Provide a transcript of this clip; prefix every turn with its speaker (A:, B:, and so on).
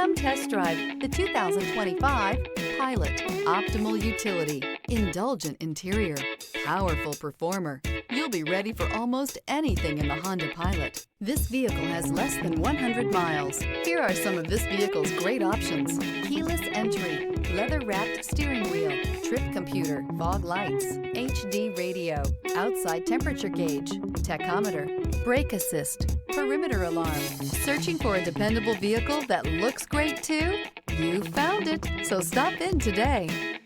A: Come test drive the 2025 Pilot. Optimal utility, indulgent interior, powerful performer. You'll be ready for almost anything in the Honda Pilot. This vehicle has less than 100 miles. Here are some of this vehicle's great options: keyless entry, leather-wrapped steering wheel, trip computer, fog lights, HD radio, outside temperature gauge, tachometer, brake assist, perimeter alarm. Searching for a dependable vehicle that looks great too? You found it, so stop in today.